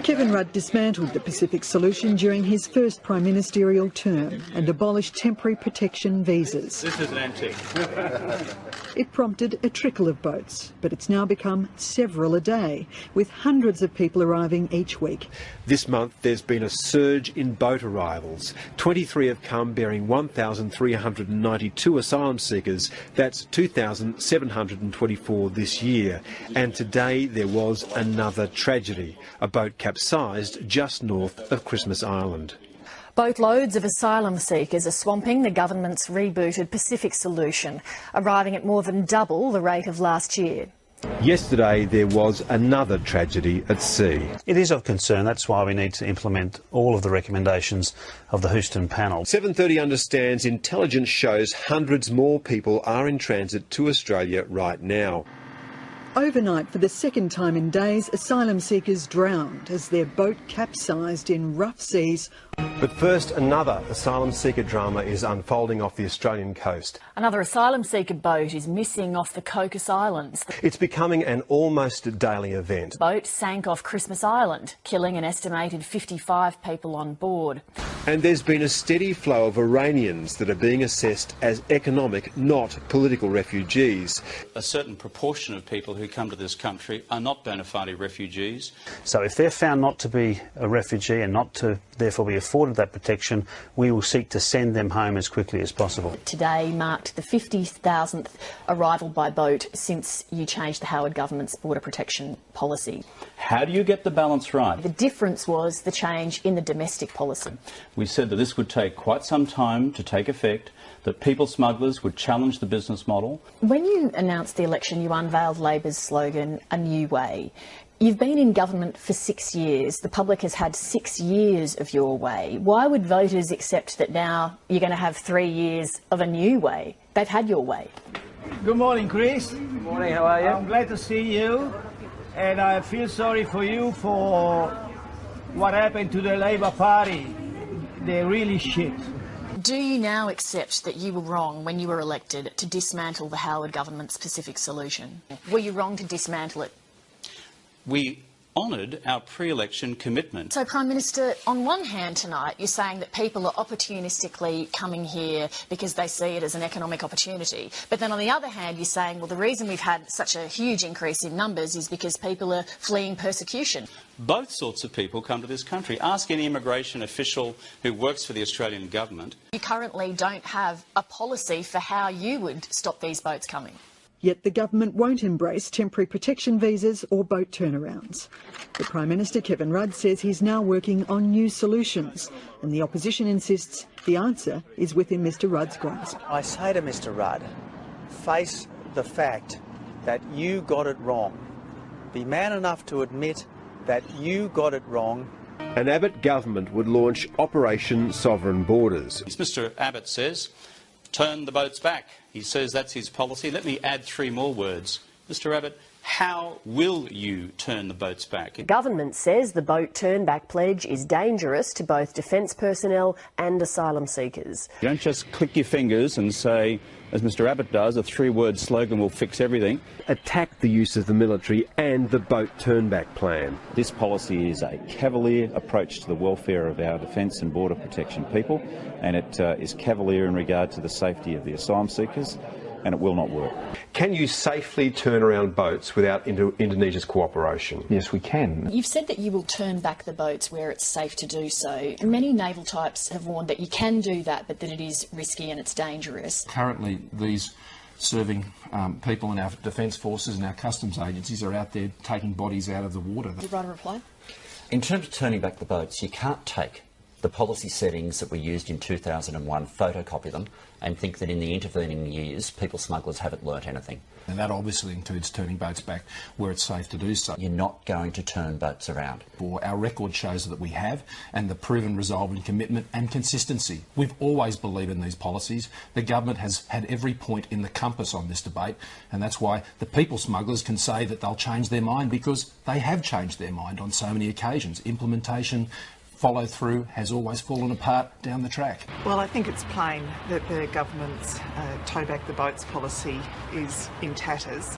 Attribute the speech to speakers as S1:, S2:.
S1: Kevin Rudd dismantled the Pacific Solution during his first prime ministerial term and abolished temporary protection visas.
S2: This is an antique.
S1: It prompted a trickle of boats, but it's now become several a day, with hundreds of people arriving each week.
S3: This month there's been a surge in boat arrivals. 23 have come bearing 1,392 asylum seekers. That's 2,724 this year. And today there was another tragedy. A boat capsized just north of Christmas Island.
S4: Boatloads of asylum seekers are swamping the government's rebooted Pacific Solution, arriving at more than double the rate of last year.
S3: Yesterday there was another tragedy at sea.
S5: It is of concern. That's why we need to implement all of the recommendations of the Houston panel.
S3: 7:30 understands intelligence shows hundreds more people are in transit to Australia right now.
S1: Overnight, for the second time in days, asylum seekers drowned as their boat capsized in rough seas.
S3: But first, another asylum seeker drama is unfolding off the Australian coast.
S4: Another asylum seeker boat is missing off the Cocos Islands.
S3: It's becoming an almost daily event.
S4: The boat sank off Christmas Island, killing an estimated 55 people on board.
S3: And there's been a steady flow of Iranians that are being assessed as economic, not political refugees.
S2: A certain proportion of people who come to this country are not bona fide refugees.
S5: So if they're found not to be a refugee and not to therefore be afforded that protection, we will seek to send them home as quickly as possible.
S4: Today marked the 50,000th arrival by boat since you changed the Howard government's border protection policy.
S2: How do you get the balance right?
S4: The difference was the change in the domestic policy.
S2: We said that this would take quite some time to take effect, that people smugglers would challenge the business model.
S4: When you announced the election, you unveiled Labor's slogan, "A New Way." You've been in government for 6 years. The public has had 6 years of your way. Why would voters accept that now you're going to have 3 years of a new way? They've had your way.
S6: Good morning, Chris.
S7: Good morning, how are you?
S6: I'm glad to see you, and I feel sorry for you for what happened to the Labour Party. They're really shit.
S4: Do you now accept that you were wrong when you were elected to dismantle the Howard government's Pacific Solution? Were you wrong to dismantle it?
S2: We honoured our pre-election commitment.
S4: So, Prime Minister, on one hand tonight, you're saying that people are opportunistically coming here because they see it as an economic opportunity. But then on the other hand, you're saying, well, the reason we've had such a huge increase in numbers is because people are fleeing persecution.
S2: Both sorts of people come to this country. Ask any immigration official who works for the Australian government.
S4: You currently don't have a policy for how you would stop these boats coming.
S1: Yet the government won't embrace temporary protection visas or boat turnarounds. The Prime Minister, Kevin Rudd, says he's now working on new solutions, and the opposition insists the answer is within Mr Rudd's grasp.
S7: I say to Mr Rudd, face the fact that you got it wrong. Be man enough to admit that you got it wrong.
S3: An Abbott government would launch Operation Sovereign Borders.
S2: Mr Abbott says, turn the boats back. He says that's his policy. Let me add 3 more words. Mr Abbott, how will you turn the boats back?
S8: The government says the boat turn-back pledge is dangerous to both defence personnel and asylum seekers.
S2: You don't just click your fingers and say, as Mr Abbott does, a 3-word slogan will fix everything.
S3: Attack the use of the military and the boat turn-back plan.
S9: This policy is a cavalier approach to the welfare of our defence and border protection people, and it is cavalier in regard to the safety of the asylum seekers, and it will not work.
S3: Can you safely turn around boats without Indonesia's cooperation?
S9: Yes, we can.
S4: You've said that you will turn back the boats where it's safe to do so. Many naval types have warned that you can do that, but that it is risky and it's dangerous.
S10: Currently, these serving people in our defence forces and our customs agencies are out there taking bodies out of the water.
S4: Would you write a reply?
S11: In terms of turning back the boats, you can't take the policy settings that were used in 2001, photocopy them, and think that in the intervening years, people smugglers haven't learnt anything.
S10: And that obviously includes turning boats back where it's safe to do so.
S11: You're not going to turn boats around.
S10: Our record shows that we have, and the proven resolve and commitment and consistency. We've always believed in these policies. The government has had every point in the compass on this debate, and that's why the people smugglers can say that they'll change their mind, because they have changed their mind on so many occasions. Implementation, follow-through has always fallen apart down the track.
S12: Well, I think it's plain that the government's tow back the boats policy is in tatters.